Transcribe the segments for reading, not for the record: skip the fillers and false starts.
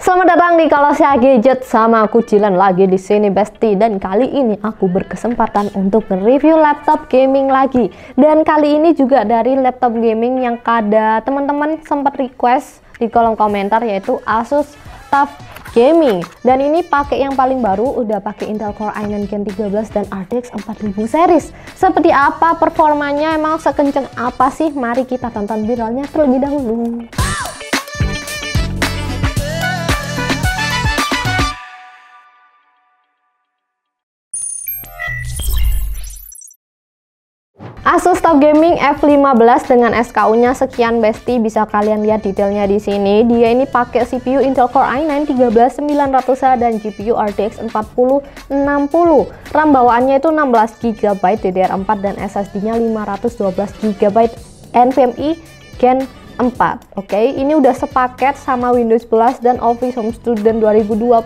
Selamat datang di Kalasya Gadget, sama aku Jilan lagi di sini Besti, dan kali ini aku berkesempatan untuk review laptop gaming lagi. Dan kali ini juga dari laptop gaming yang kada teman-teman sempat request di kolom komentar, yaitu Asus TUF Gaming. Dan ini pakai yang paling baru, udah pakai Intel Core i9 Gen 13 dan RTX 4000 series. Seperti apa performanya, emang sekenceng apa sih? Mari kita tonton viralnya terlebih dahulu. Asus TUF Gaming F15 dengan SKU-nya sekian Besti, bisa kalian lihat detailnya di sini. Dia ini pakai CPU Intel Core i9 13900H dan GPU RTX 4060. RAM bawaannya itu 16GB DDR4 dan SSD-nya 512GB NVMe Gen 4. Oke, ini udah sepaket sama Windows 11 dan Office Home Student 2021.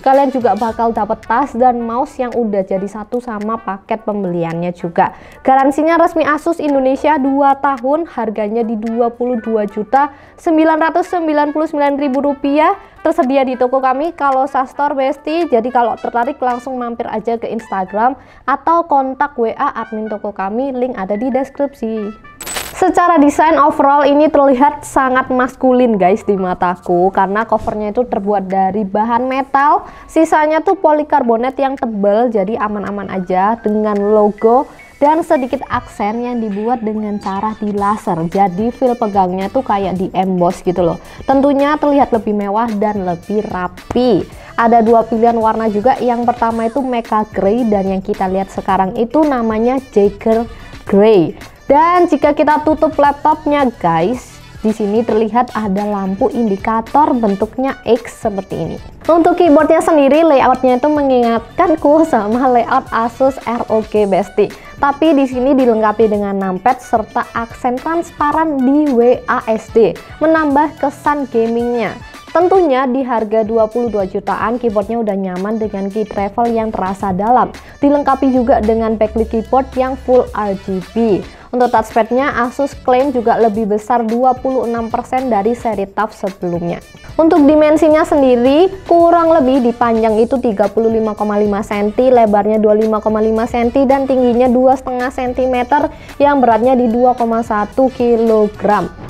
Kalian juga bakal dapat tas dan mouse yang udah jadi satu sama paket pembeliannya juga. Garansinya resmi Asus Indonesia 2 tahun, harganya di Rp22.999.000. Tersedia di toko kami kalau Store Besti. Jadi kalau tertarik langsung mampir aja ke Instagram atau kontak WA admin toko kami, link ada di deskripsi. Secara desain overall ini terlihat sangat maskulin guys di mataku, karena covernya itu terbuat dari bahan metal, sisanya tuh polikarbonat yang tebal, jadi aman-aman aja, dengan logo dan sedikit aksen yang dibuat dengan cara di laser, jadi feel pegangnya tuh kayak di emboss gitu loh. Tentunya terlihat lebih mewah dan lebih rapi. Ada dua pilihan warna juga, yang pertama itu Mecha Grey dan yang kita lihat sekarang itu namanya Jagger Grey. Dan jika kita tutup laptopnya guys, di sini terlihat ada lampu indikator bentuknya X seperti ini. Untuk keyboardnya sendiri, layoutnya itu mengingatkanku sama layout Asus ROG Besti. Tapi di sini dilengkapi dengan numpad serta aksen transparan di WASD, menambah kesan gamingnya. Tentunya di harga 22 jutaan, keyboardnya udah nyaman dengan key travel yang terasa dalam. Dilengkapi juga dengan backlit keyboard yang full RGB. Untuk touchpadnya, Asus klaim juga lebih besar 26% dari seri TUF sebelumnya. Untuk dimensinya sendiri, kurang lebih di panjang itu 35,5 cm, lebarnya 25,5 cm, dan tingginya 2,5 cm, yang beratnya di 2,1 kg.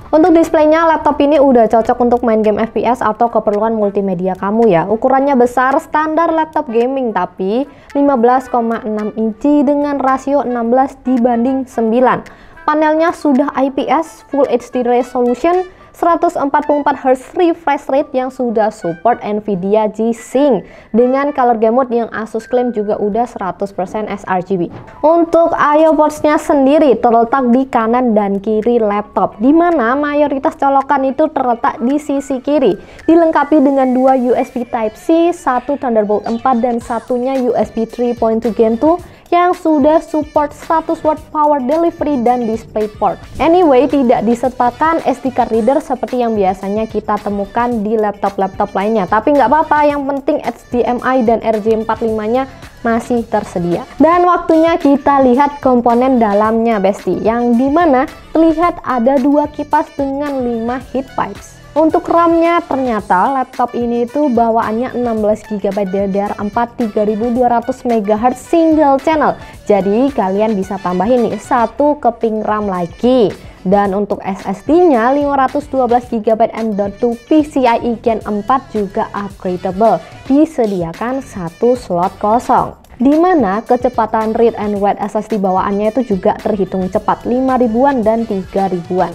Untuk displaynya, laptop ini udah cocok untuk main game FPS atau keperluan multimedia kamu ya. Ukurannya besar, standar laptop gaming, tapi 15,6 inci dengan rasio 16:9. Panelnya sudah IPS Full HD resolution, 144Hz refresh rate yang sudah support Nvidia G-Sync, dengan color game mode yang Asus klaim juga udah 100% sRGB. Untuk I/O ports-nya sendiri terletak di kanan dan kiri laptop, dimana mayoritas colokan itu terletak di sisi kiri. Dilengkapi dengan dua USB Type-C, satu Thunderbolt 4 dan satunya USB 3.2 Gen 2 yang sudah support 100 watt power delivery dan DisplayPort. Anyway, tidak disertakan SD card reader seperti yang biasanya kita temukan di laptop-laptop lainnya. Tapi nggak apa-apa, yang penting HDMI dan RJ45-nya masih tersedia. Dan waktunya kita lihat komponen dalamnya Besti, yang dimana terlihat ada dua kipas dengan 5 heat pipes. Untuk RAM-nya, ternyata laptop ini tuh bawaannya 16GB DDR4 3200 MHz single channel. Jadi kalian bisa tambahin nih satu keping RAM lagi. Dan untuk SSD-nya 512GB M.2 PCIe Gen 4 juga upgradable. Disediakan satu slot kosong, dimana kecepatan read and write SSD bawaannya itu juga terhitung cepat, 5000-an dan 3000-an.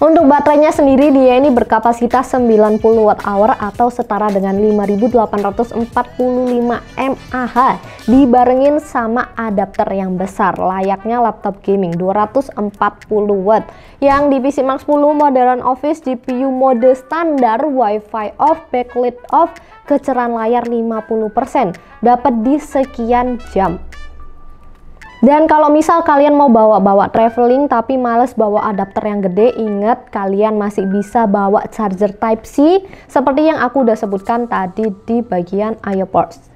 Untuk baterainya sendiri, dia ini berkapasitas 90 Wh atau setara dengan 5845 mAh, dibarengin sama adapter yang besar layaknya laptop gaming 240 watt. Yang di PC Max 10 Modern Office, GPU mode standar, Wi-Fi off, backlit off, kecerahan layar 50%, dapat di sekian jam. Dan kalau misal kalian mau bawa traveling tapi males bawa adapter yang gede, ingat kalian masih bisa bawa charger Type-C seperti yang aku udah sebutkan tadi di bagian I/O ports.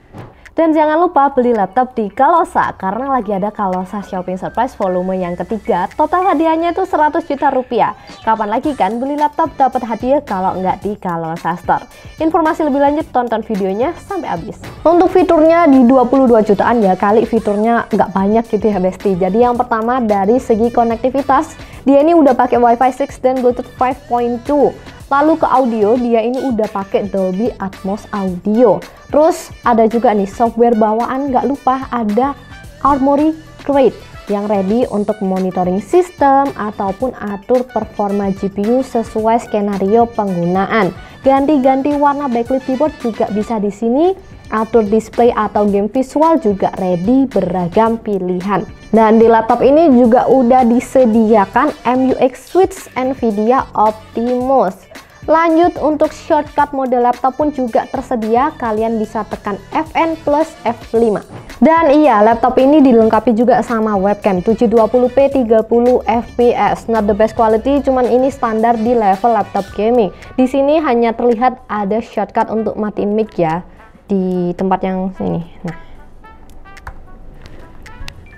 Dan jangan lupa beli laptop di Kalosa karena lagi ada Kalosa Shopping Surprise volume yang ketiga. Total hadiahnya itu 100 juta rupiah. Kapan lagi kan beli laptop dapat hadiah kalau nggak di Kalosa Store? Informasi lebih lanjut tonton videonya sampai habis. Untuk fiturnya di 22 jutaan ya, kali fiturnya nggak banyak gitu ya Besti. Jadi yang pertama dari segi konektivitas, dia ini udah pakai Wi-Fi 6 dan Bluetooth 5.2. Lalu ke audio, dia ini udah pakai Dolby Atmos audio. Terus ada juga nih software bawaan, nggak lupa ada Armoury Crate yang ready untuk monitoring sistem ataupun atur performa GPU sesuai skenario penggunaan. Ganti-ganti warna backlit keyboard juga bisa di sini. Atur display atau game visual juga ready, beragam pilihan. Dan di laptop ini juga udah disediakan MUX switch Nvidia Optimus. Lanjut untuk shortcut mode laptop pun juga tersedia, kalian bisa tekan Fn plus F5. Dan iya, laptop ini dilengkapi juga sama webcam 720p 30 fps. Not the best quality, cuman ini standar di level laptop gaming. Di sini hanya terlihat ada shortcut untuk matiin mic ya di tempat yang sini. Nah,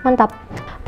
mantap.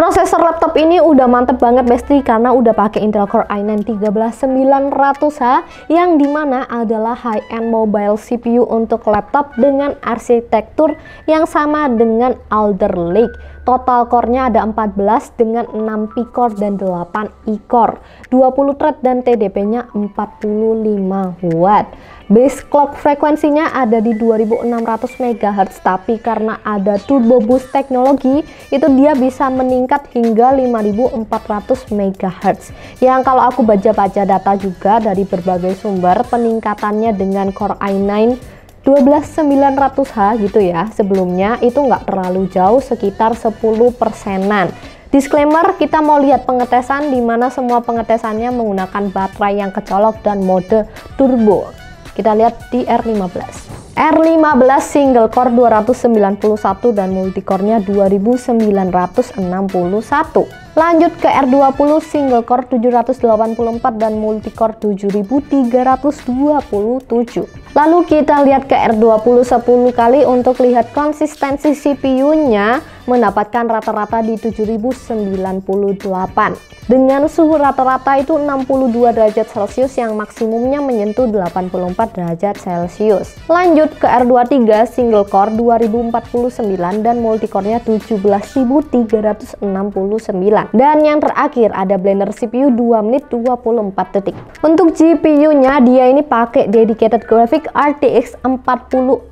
Prosesor laptop ini udah mantep banget Besti karena udah pakai Intel Core i9 13900H yang dimana adalah high-end mobile CPU untuk laptop dengan arsitektur yang sama dengan Alder Lake. Total core-nya ada 14 dengan 6 P-core dan 8 E-core, 20 thread dan TDP-nya 45 watt. Base clock frekuensinya ada di 2600 MHz, tapi karena ada turbo boost teknologi, itu dia bisa meningkat hingga 5400 MHz. Yang kalau aku baca-baca data juga dari berbagai sumber, peningkatannya dengan Core i9 12900H gitu ya, sebelumnya itu nggak terlalu jauh, sekitar 10%-an. Disclaimer, kita mau lihat pengetesan di mana semua pengetesannya menggunakan baterai yang kecolok dan mode turbo. Kita lihat di R15. R15 single core 291 dan multicore-nya 2961. Lanjut ke R20 single core 784 dan multicore 7327. Lalu kita lihat ke R20 10 kali untuk lihat konsistensi CPU-nya mendapatkan rata-rata di 7098. Dengan suhu rata-rata itu 62 derajat Celcius yang maksimumnya menyentuh 84 derajat Celcius. Lanjut ke R23 single core 2049 dan multicore-nya 17369. Dan yang terakhir ada Blender CPU 2 menit 24 detik. Untuk GPU-nya dia ini pakai dedicated graphic RTX 4060,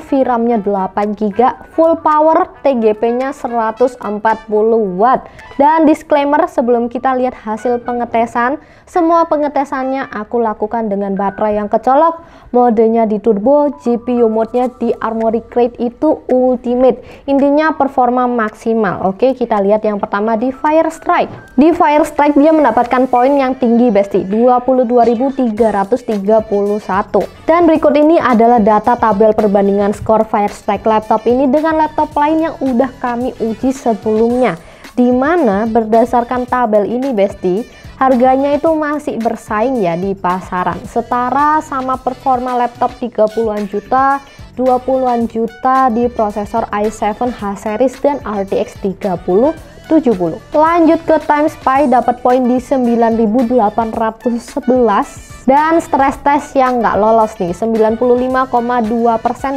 VRAM-nya 8GB, full power, TGP-nya 140 watt. Dan disclaimer, sebelum kita lihat hasil pengetesan, semua pengetesannya aku lakukan dengan baterai yang kecolok, modenya di turbo, GPU mode-nya di Armoury Crate itu ultimate. Intinya performa maksimal. Oke, kita lihat yang pertama di Firestrike. Di Firestrike dia mendapatkan poin yang tinggi Besti, 22.331. Dan berikut ini adalah data tabel perbandingan skor Firestrike laptop ini dengan laptop lain yang udah kami uji sebelumnya. Dimana berdasarkan tabel ini Besti, harganya itu masih bersaing ya di pasaran, setara sama performa laptop 30-an juta, 20-an juta di prosesor i7 H-series dan RTX 3070. Lanjut ke Time Spy, dapat poin di 9811 dan stress test yang nggak lolos nih 95,2%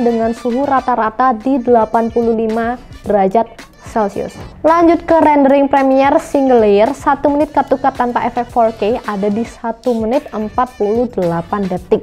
dengan suhu rata-rata di 85 derajat Celcius. Lanjut ke rendering Premiere single layer, 1 menit cut-to-cut tanpa efek 4K ada di 1 menit 48 detik.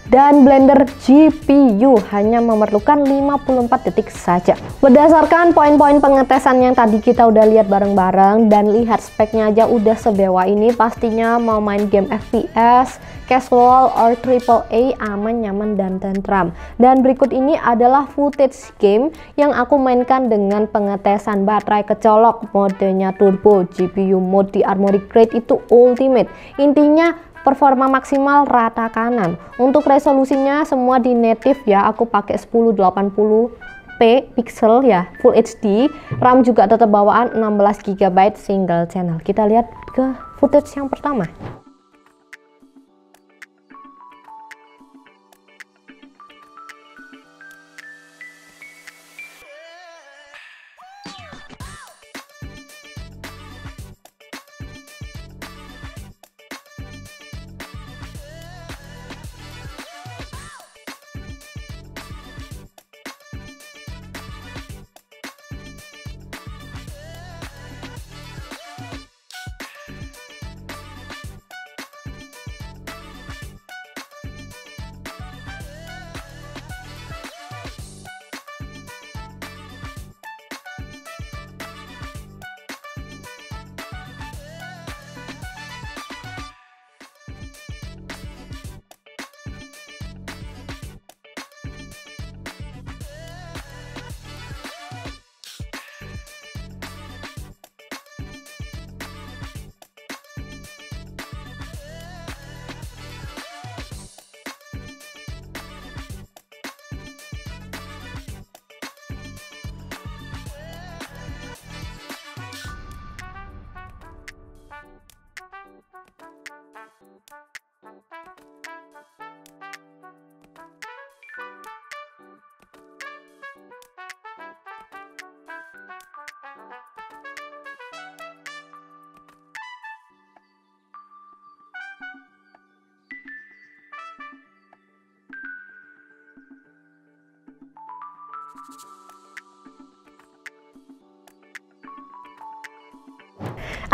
Dan Blender GPU hanya memerlukan 54 detik saja. Berdasarkan poin-poin pengetesan yang tadi kita udah lihat bareng-bareng dan lihat speknya aja udah sebewa ini, pastinya mau main game FPS, casual or AAA aman, nyaman, dan tentram. Dan berikut ini adalah footage game yang aku mainkan dengan pengetesan baterai kecolok, modenya turbo, GPU mode di Armoury Crate itu ultimate. Intinya performa maksimal rata kanan. Untuk resolusinya semua di native ya, aku pakai 1080p pixel ya, Full HD. RAM juga tetap bawaan 16GB single channel. Kita lihat ke footage yang pertama.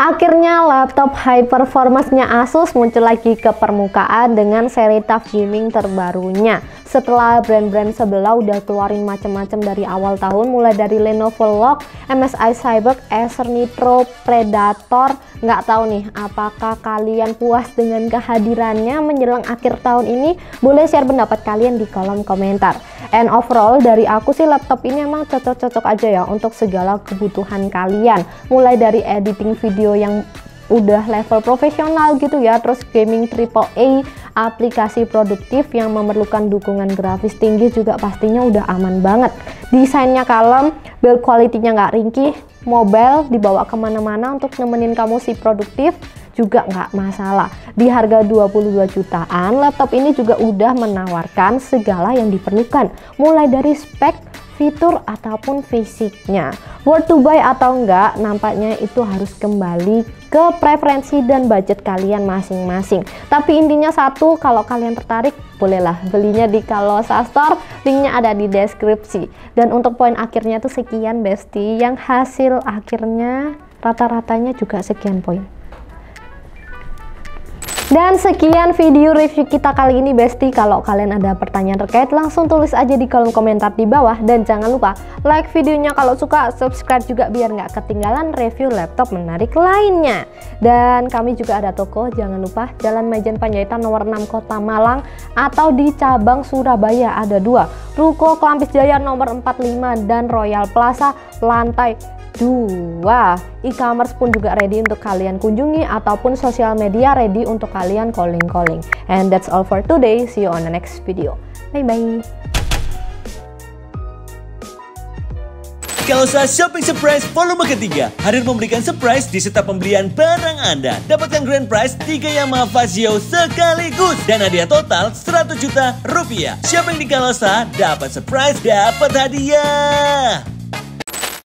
Akhirnya laptop high performance-nya Asus muncul lagi ke permukaan dengan seri TUF Gaming terbarunya. Setelah brand-brand sebelah udah keluarin macam-macam dari awal tahun, mulai dari Lenovo Legion, MSI Cyberk, Acer Nitro, Predator. Nggak tahu nih, apakah kalian puas dengan kehadirannya menjelang akhir tahun ini? Boleh share pendapat kalian di kolom komentar. And overall dari aku sih laptop ini emang cocok-cocok aja ya untuk segala kebutuhan kalian. Mulai dari editing video yang udah level profesional gitu ya, terus gaming AAA, aplikasi produktif yang memerlukan dukungan grafis tinggi juga pastinya udah aman banget. Desainnya kalem, build quality-nya nggak ringkih, mobile dibawa kemana-mana untuk nemenin kamu si produktif juga nggak masalah. Di harga 22 jutaan, laptop ini juga udah menawarkan segala yang diperlukan, mulai dari spek, fitur ataupun fisiknya. Worth to buy atau enggak, nampaknya itu harus kembali ke preferensi dan budget kalian masing-masing. Tapi intinya satu, kalau kalian tertarik, bolehlah belinya di Kalosa Store, linknya ada di deskripsi. Dan untuk poin akhirnya tuh sekian Besti, yang hasil akhirnya rata-ratanya juga sekian poin. Dan sekian video review kita kali ini Besti. Kalau kalian ada pertanyaan terkait, langsung tulis aja di kolom komentar di bawah. Dan jangan lupa like videonya kalau suka, subscribe juga biar nggak ketinggalan review laptop menarik lainnya. Dan kami juga ada toko, jangan lupa Jalan Majen Panjaitan nomor 6 Kota Malang, atau di cabang Surabaya ada 2, Ruko Klampis Jaya nomor 45 dan Royal Plaza lantai 2. E-commerce pun juga ready untuk kalian kunjungi, ataupun sosial media ready untuk kalian calling. And that's all for today. See you on the next video. Bye bye. Kalosa Shopping Surprise volume ketiga hadir memberikan surprise di setiap pembelian barang Anda. Dapatkan grand prize 3 Yamaha Fazio sekaligus dan hadiah total 100 juta rupiah. Shopping di Kalosa, dapat surprise, dapat hadiah.